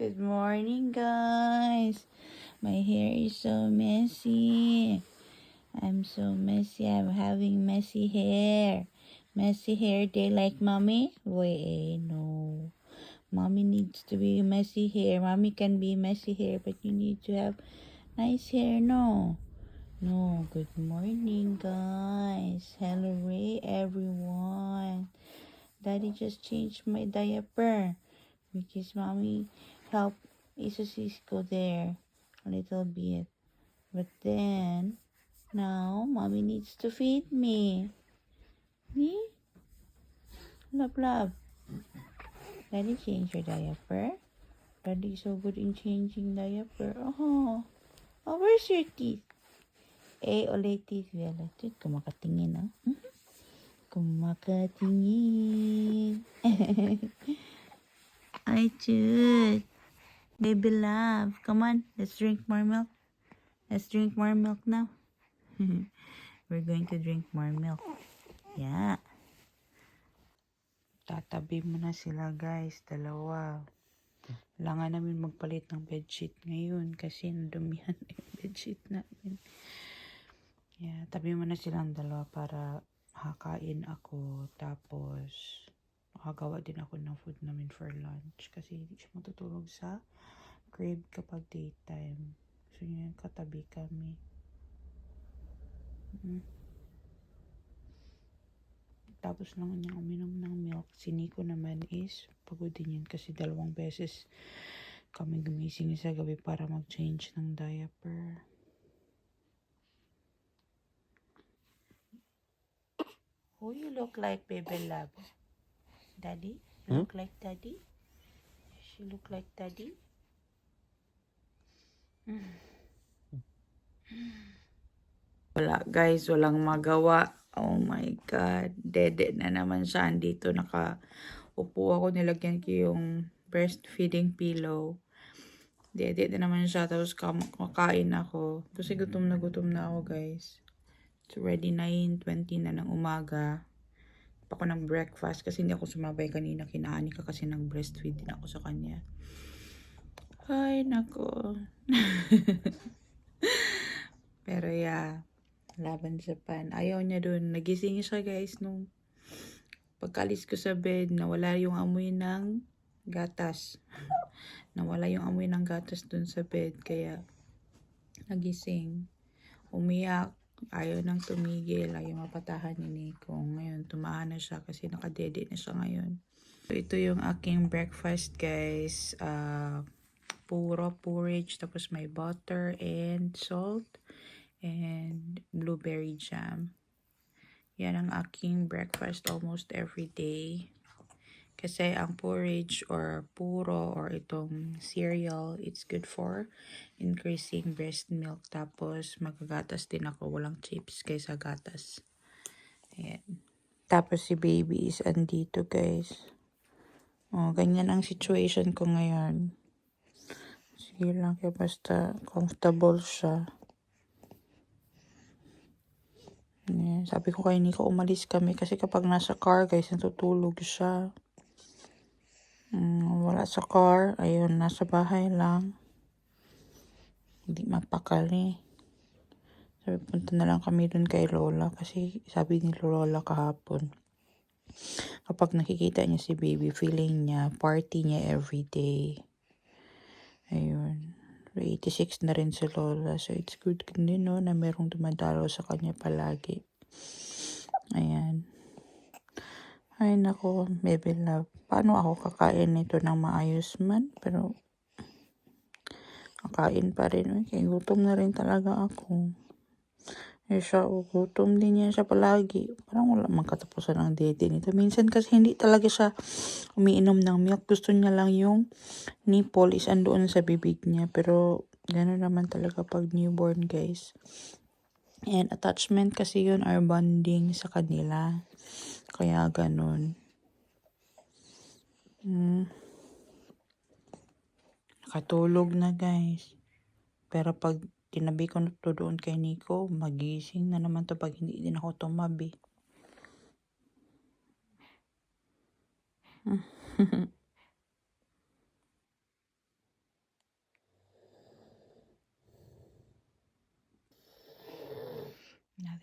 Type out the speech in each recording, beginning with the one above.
Good morning, guys. My hair is so messy. I'm so messy. I'm having messy hair. Messy hair day like mommy? Wait, no. Mommy needs to be messy hair. Mommy can be messy hair, but you need to have nice hair, no? No. Good morning, guys. Hello, Ray, everyone. Daddy just changed my diaper because mommy helped Isa Cisco there a little bit. But then, now, mommy needs to feed me. Me? Love, love. Daddy changed your diaper. Daddy so good in changing diaper. Oh, where's your teeth? Ulit teeth. Wala teeth. Kumakatingin, ah. Kumakatingin. Hi, Jude. Baby love. Come on, let's drink more milk. Let's drink more milk now. We're going to drink more milk. Yeah. Tatabi mo na sila, guys. Dalawa. Kailangan namin magpalit ng bedsheet ngayon kasi nadumihan na yung bedsheet namin. Yeah, tabi mo na silang dalawa para hakain ako. Tapos, makagawa din ako ng food namin for lunch kasi hindi siya matutulog sa crib kapag daytime. So, yun, katabi kami. Tapos lang niya uminom ng milk. Si Nico naman is pagod din yun kasi 2 beses kami gumising sa gabi para mag-change ng diaper. Who you look like, baby love? Daddy? You look like daddy? She look like daddy? Wala guys, walang magawa. Oh my God. Dede na naman siya. Andito nakaupo ako. Nilagyan ko yung breastfeeding pillow. Dede na naman siya. Tapos kakain ako. Kasi gutom na ako guys. It's already 9:20 na ng umaga. Ako ng breakfast kasi hindi ako sumabay kanina. Kinaani ka kasi nag-breastfeed din ako sa kanya. Ay, nako. Pero yeah. Laban sa pan. Ayaw niya dun. Nagising siya guys nung pagkalis ko sa bed. Nawala yung amoy ng gatas. Nawala yung amoy ng gatas dun sa bed. Kaya nagising. Umiyak. Ayaw nang tumigil. Ayaw mapatahan ni Nico. Ngayon tumahan na siya kasi nakadede na siya ngayon. So, ito yung aking breakfast guys. Puro porridge. Tapos may butter and salt. And blueberry jam. Yan ang aking breakfast almost every day. Kasi ang porridge or puro or itong cereal, it's good for increasing breast milk. Tapos magagatas din ako. Walang chips kaysa gatas. Ayan. Tapos si baby is andito guys. Oh, ganyan ang situation ko ngayon. Sige lang kaya basta comfortable siya. Yeah, sabi ko kay Nico, umalis kami kasi kapag nasa car guys, natutulog siya. Wala sa car, ayun, nasa bahay lang. Hindi mapakali. Sabi, punta na lang kami dun kay Lola kasi sabi ni Lola kahapon. Kapag nakikita niya si baby, feeling niya, party niya everyday. Ayun. 86 na rin si Lola. So, it's good din, no, na merong dumadalo sa kanya palagi. Ayan. Ay, nako, baby love. Paano ako kakain nito ng maayos man? Pero, kakain pa rin. Okay, gutom na rin talaga ako. Eh, siya, gutom din niya siya palagi. Parang wala mang katapusan ang dede nito. Minsan kasi hindi talaga siya umiinom ng milk. Gusto niya lang yung nipple is andoon sa bibig niya. Pero, gano'n naman talaga pag newborn, guys. And attachment kasi yun are bonding sa kanila. Kaya ganun. Nakatulog na guys. Pero pag tinabi ko na to doon kay Nico, magising na naman to pag hindi din ako tumabi.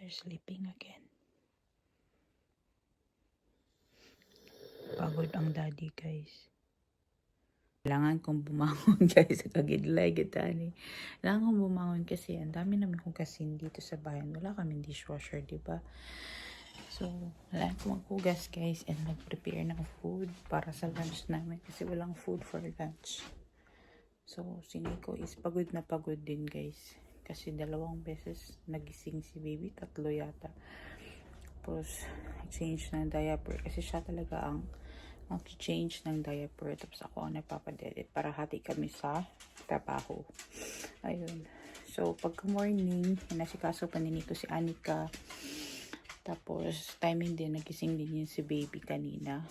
They're sleeping again. Pagod ang daddy, guys. Kailangan kong bumangon, guys, sa kagidlay, gitani. Kailangan kong bumangon kasi ang dami namin hugasin dito sa bahay. Wala kaming dishwasher, di ba? So, wala akong maghugas, guys, and mag-prepare ng food para sa lunch namin kasi walang food for lunch. So, si Nico is pagod na pagod din, guys. Kasi 2 beses nagising si baby, 3 yata. Tapos, change ng diaper kasi siya talaga ang change ng diaper. Tapos ako ang nagpapadedit para hati kami sa trabaho. Ayun. So, pagka morning, nasikaso pa ni Nico si Anika. Tapos, timing din, nagising din yun si baby kanina.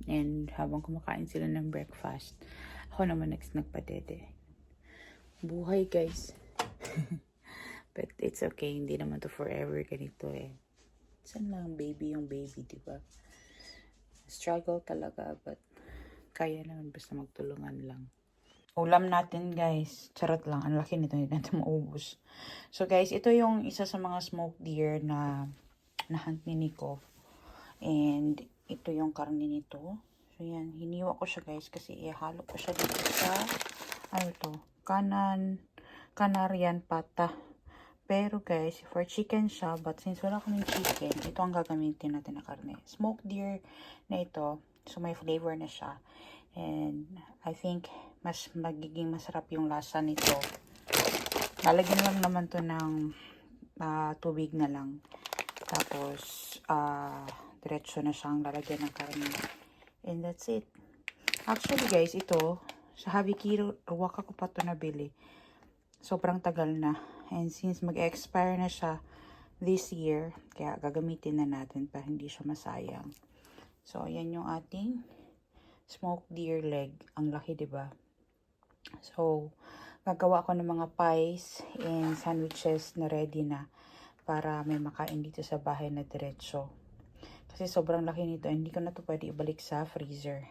And habang kumakain sila ng breakfast, ako naman next nagpadede. Buhay, guys. But it's okay, hindi naman to forever ganito eh. Saan lang baby yung baby, diba? Struggle talaga, but kaya naman basta magtulungan lang. Ulam natin, guys. Charot lang. Ang laki nito. Hindi natin maubos. So, guys, ito yung isa sa mga smoked deer na nahunt ni Nico. And ito yung karne nito. So, yan. Hiniwa ko siya, guys, kasi ihalo ko siya dito sa, ano to, Canarian pata. Pero guys, for chicken siya, but since wala kaming chicken, ito ang gagamitin natin na karne. Smoked deer na ito, so may flavor na siya. And I think mas magiging masarap yung lasa nito. Lalagyan lang naman to ng tubig na lang. Tapos, diretso na siyang lalagyan ng karne. And that's it. Actually guys, ito, sa Habikiro, waka ko pa to nabili. Sobrang tagal na. And since mag-expire na siya this year, kaya gagamitin na natin para hindi siya masayang. So, ayan yung ating smoked deer leg. Ang laki, diba? So, gagawa ako ng mga pies and sandwiches na ready na para may makain dito sa bahay na diretso. Kasi sobrang laki nito, hindi ko na to pwede ibalik sa freezer.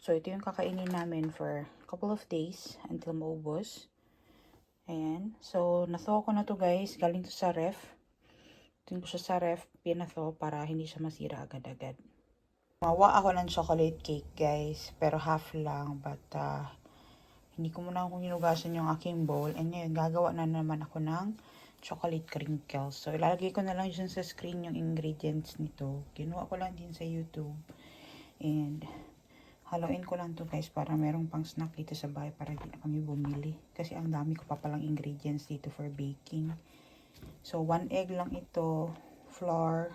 So, ito yung kakainin namin for a couple of days until maubos. Ayan. So, nathaw ko na to, guys. Galing to sa ref. Tingin ko siya sa ref, pinathaw para hindi siya masira agad-agad. Mawa ako ng chocolate cake, guys. Pero half lang. But, hindi ko muna akong hinugasan yung aking bowl. And ngayon, gagawa na naman ako ng chocolate crinkles. So, ilalagay ko na lang dyan sa screen yung ingredients nito. Kinuha ko lang din sa YouTube. And haluin ko lang to, guys, para merong pang snack dito sa bahay para hindi na kami bumili. Kasi ang dami ko pa palang ingredients dito for baking. So, 1 egg lang ito, flour,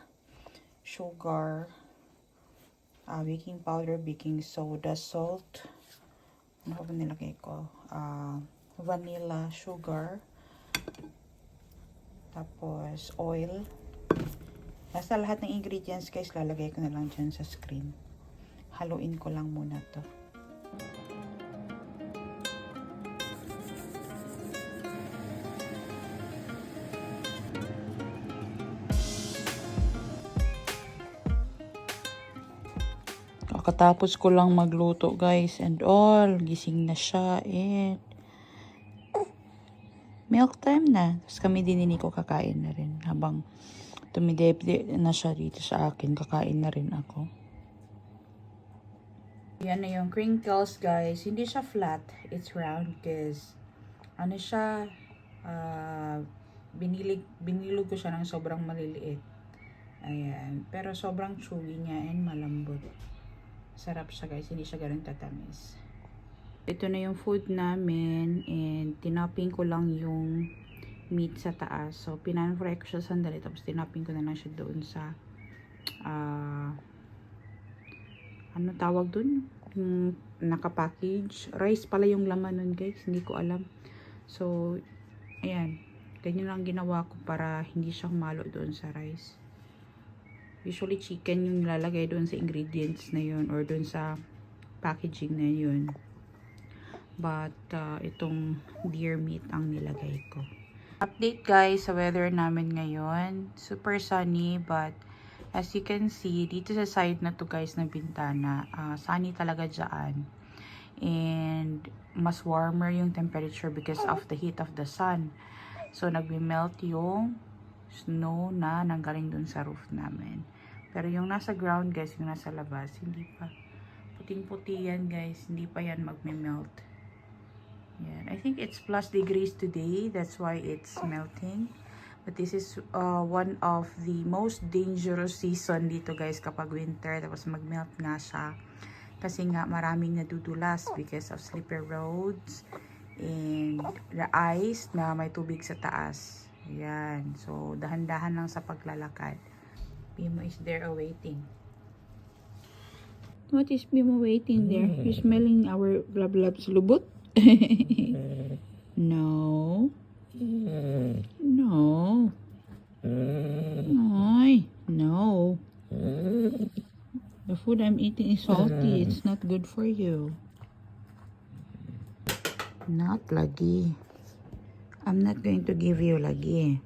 sugar, baking powder, baking soda, salt, ano pa ba nilagay ko? Vanilla, sugar, tapos oil. Basta lahat ng ingredients, guys, lalagay ko na lang dyan sa screen. Haluin ko lang muna to. Kakatapos ko lang magluto, guys, and all. Gising na siya, and milk time na. Tapos kami din ni Nico kakain na rin. Habang tumidepde na siya dito sa akin, kakain na rin ako. Yan na yung crinkles, guys. Hindi siya flat. It's round because ano siya, binilog ko siya ng sobrang maliliit. Ayan. Pero sobrang chewy niya and malambot. Sarap siya, guys. Hindi siya ganun tatamis. Ito na yung food namin and tinapping ko lang yung meat sa taas. So, pinan-fry ko siya sandali tapos tinapping ko na lang siya doon sa ano tawag dun? Nakapackage. Rice pala yung laman nun, guys. Hindi ko alam. So, ayan. Ganyan lang ginawa ko para hindi siya humalo doon sa rice. Usually, chicken yung nilalagay doon sa ingredients na yun or doon sa packaging na yun. But, itong deer meat ang nilagay ko. Update, guys, sa weather namin ngayon. Super sunny, but as you can see, dito sa side na to, guys, ng bintana, sunny talaga dyan. And mas warmer yung temperature because of the heat of the sun. So, nagme-melt yung snow na nanggaling dun sa roof namin. Pero yung nasa ground guys, yung nasa labas, hindi pa. Puting-puti yan guys, hindi pa yan magme-melt. Yan. I think it's plus degrees today, that's why it's melting. But this is one of the most dangerous season dito guys kapag winter, tapos mag-melt nga siya. Kasi nga maraming nadudulas because of slippery roads and the ice na may tubig sa taas. Yan. So, dahan-dahan lang sa paglalakad. Bimo is there awaiting. What is Bimo waiting there? You smelling our blab-labs lubot? No. No. Ay, no. The food I'm eating is salty. It's not good for you. Not lagi. I'm not going to give you lagi.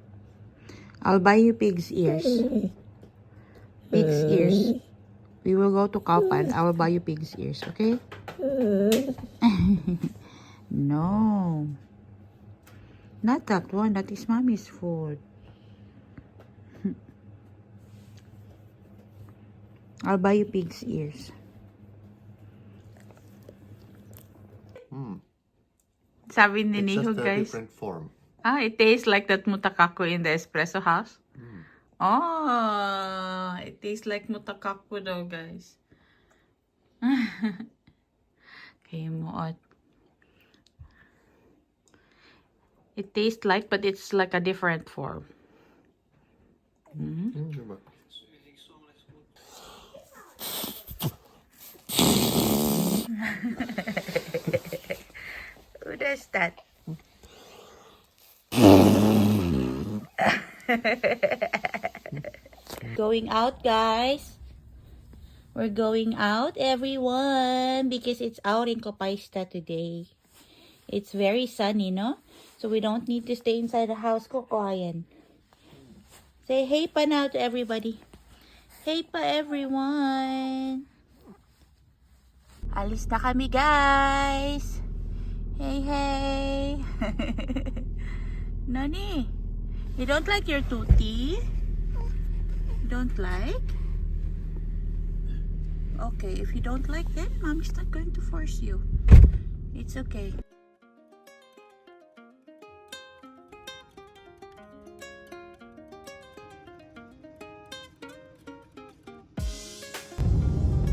I'll buy you pig's ears. Pig's ears. We will go to Kalpan. I will buy you pig's ears, okay? No. Not that one. That is mommy's food. I'll buy you pig's ears. Sabi ni Nico, just a guys. different form. Ah, it tastes like that mutakaku in the espresso house. Oh, it tastes like mutakaku daw, guys. Okay, muot. It tastes like, but it's like a different form. Hyvä. Who does that? Going out, guys. We're going out, everyone, because it's out in Copaista today. It's very sunny, no? So we don't need to stay inside the house, Kokoayan. Say hey pa now to everybody. Hey pa, everyone. Alis na kami, guys. Hey, hey. Nani, you don't like your tutti? You don't like? Okay, if you don't like it, mommy's not going to force you. It's okay.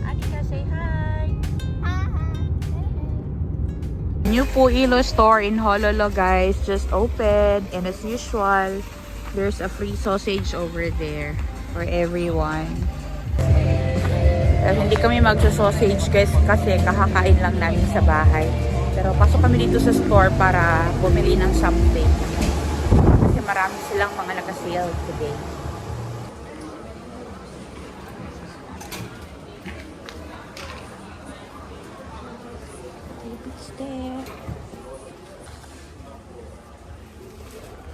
Anika, say hi. New Puilo store in Hololo, guys, just opened, and as usual, there's a free sausage over there for everyone. Pero hindi kami magsa-sausage, guys, kasi kakakain lang namin sa bahay. Pero pasok kami dito sa store para bumili ng something. Kasi marami silang mga naka-sale today.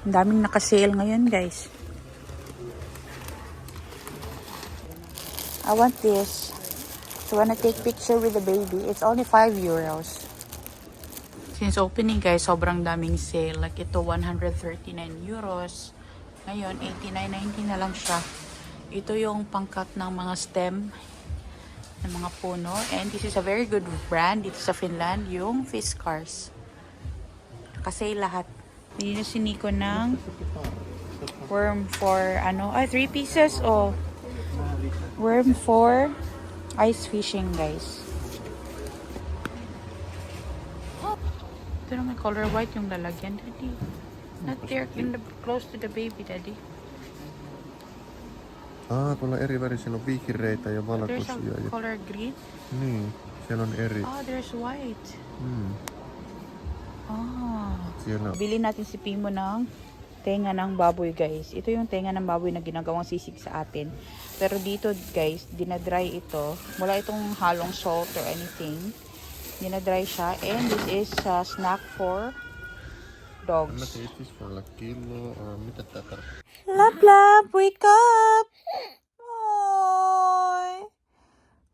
Ang daming naka-sale ngayon, guys. I want this. So when I take picture with the baby, it's only 5 euros. Since opening, guys, sobrang daming sale. Like ito, 139 euros. Ngayon, 89.90 na lang siya. Ito yung pangkat ng mga stem ng mga puno. And this is a very good brand dito sa Finland, yung Fiskars. Kasi lahat. Bili na si Nico ng worm for, 3 pieces o worm for ice fishing, guys. Ito na may color white yung lalagyan, Daddy. Not there, close to the baby, Daddy. Tuolla eri värisiä on vihreitä ja There's valkoisia. a color green. Niin, siellä on eri. Oh, there's white. Siellä. Bili natin si Pimo ng tenga ng baboy, guys. Ito yung tenga ng baboy na ginagawang sisig sa atin. Pero dito, guys, dinadry ito. Wala itong halong salt or anything. Dinadry siya. And this is a snack for dogs. Mitä tää tarkoittaa? Lap, wake up! Oy.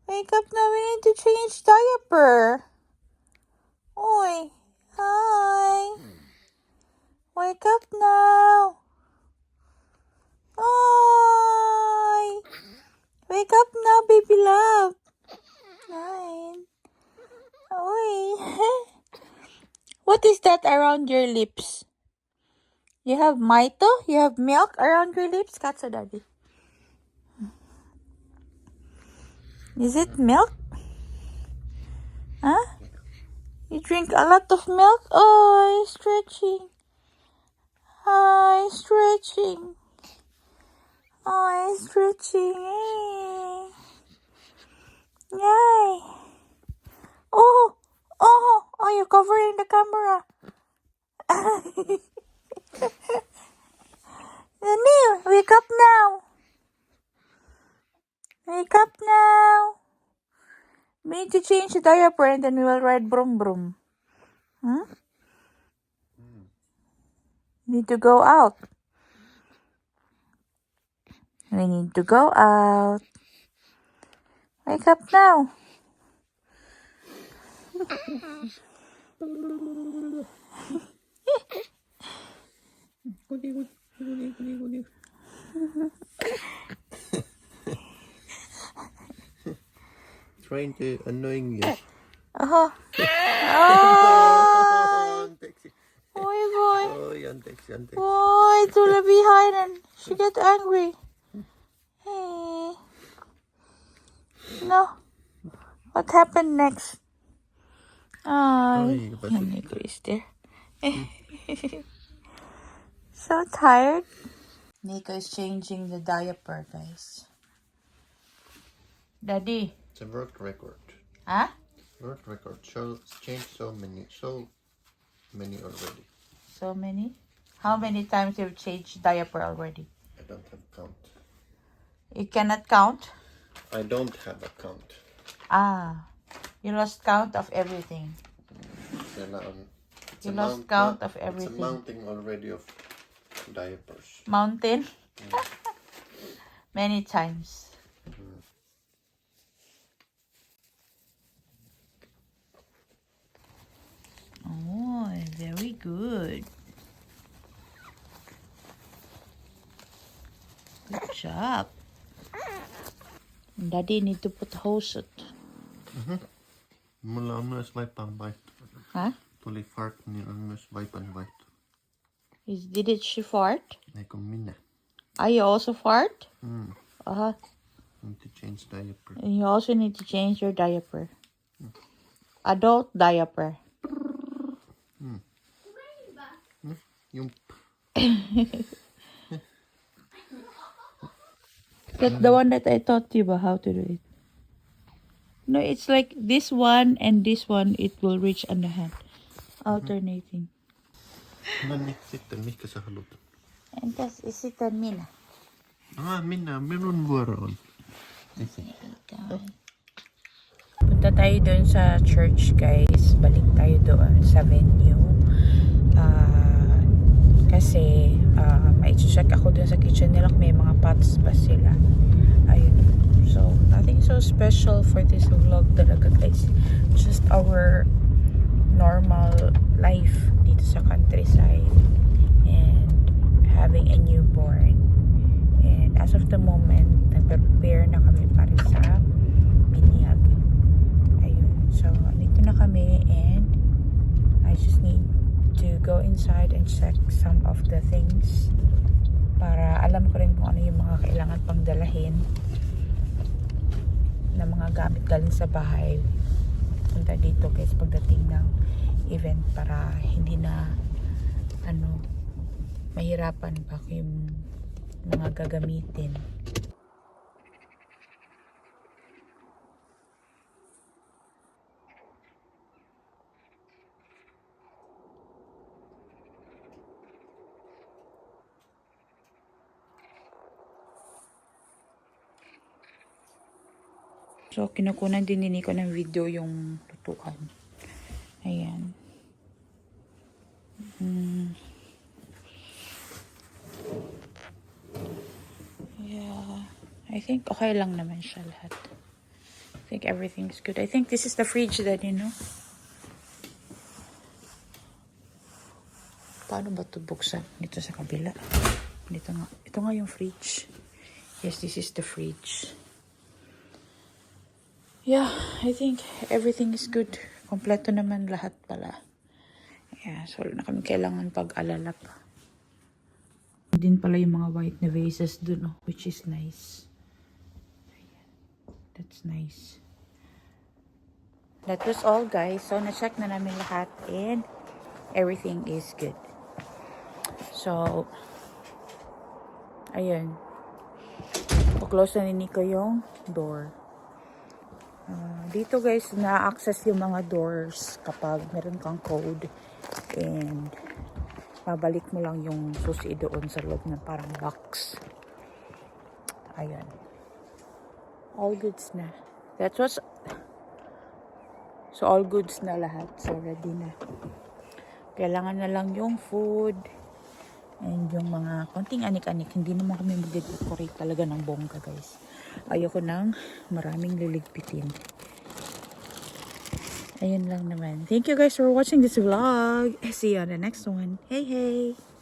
Wake up now, we need to change diaper. Oy. Hi. Wake up now. Ay! Wake up now, baby love. Nine. Oy. What is that around your lips? You have mito? You have milk around your lips? Katso, daddy. Is it milk? Huh? You drink a lot of milk? Oh, stretching. Oh, stretching. Oh, stretching. Yay. Oh, you're covering the camera. Neil, wake up now. Wake up now. We need to change the diaper and then we will ride broom broom. Hmm? Need to go out. We need to go out. Wake up now. Trying to annoying you. Oh. Anteeksi. Boy, boy. Oi, anteeksi. Boy, Tula behind and she get angry. Hey. No. What happened next? Ay, kapatid. Nico is there. So tired. Nico is changing the diaper, guys. Daddy. It's a world record. Huh? World record. Changed so many already. So many? How many times you've changed diaper already? I don't have count. You cannot count? I don't have a count. Ah. You lost count of everything. It's You a lost count of It's everything. a mountain already of diapers. Mountain? Many times. Oh, very good. Good job. Daddy need to put hose it. Mulla on myös vaipan vaihto. Huh? Tuli fart, niin on myös vaipan vaihto. Did it she fart? Eikö minä? You also fart? Mm. Uh-huh. Need to change diaper. And you also need to change your diaper. Adult diaper. Jump. That's the one that I taught you about how to do it. No, it's like this one and this one, it will reach on the hand. Alternating. No niin, sitten mikä sä haluat? Entäs sitten minä? Minun vuoro on. Punta tayo doon sa church, guys. Balik tayo doon sa venue. Kasi ma-check ako doon sa kitchen nila kung may mga pots ba sila. Ayun. So, nothing so special for this vlog talaga, guys. Just our normal life dito sa countryside. And having a newborn. And as of the moment, nag-prepare na kami para sa binyag. Ayun. So, dito na kami and I just need to go inside and check some of the things para alam ko rin kung ano yung mga kailangan pang dalahin na mga gamit galing sa bahay punta dito guys pagdating ng event para hindi na mahirapan pa ko yung mga gagamitin. So, kinukunan din ni Nico ng video yung tutukan. Ayan. Yeah. I think okay lang naman siya lahat. I think everything's good. I think this is the fridge that, Paano ba ito buksan? Dito sa kabila. Ito nga yung fridge. Yes, this is the fridge. Yeah, I think everything is good. Kompleto naman lahat pala. Yeah, so wala na kami kailangan pag-alala pa. Din pala yung mga white na vases dun, oh, which is nice. Ayan. That's nice. That was all, guys. So, na-check na namin lahat and everything is good. So, ayun. Close na ni Nico yung door. Dito guys, na-access yung mga doors kapag meron kang code and babalik mo lang yung susi doon sa loob ng parang box. Ayun. All goods na. That was... So, all goods na lahat. So, ready na. Kailangan na lang yung food and yung mga konting anik-anik. Hindi naman kami mag-decorate talaga ng bongga, guys. Ayoko nang maraming liligpitin. Ayun lang naman. Thank you guys for watching this vlog. See you on the next one. Hey, hey!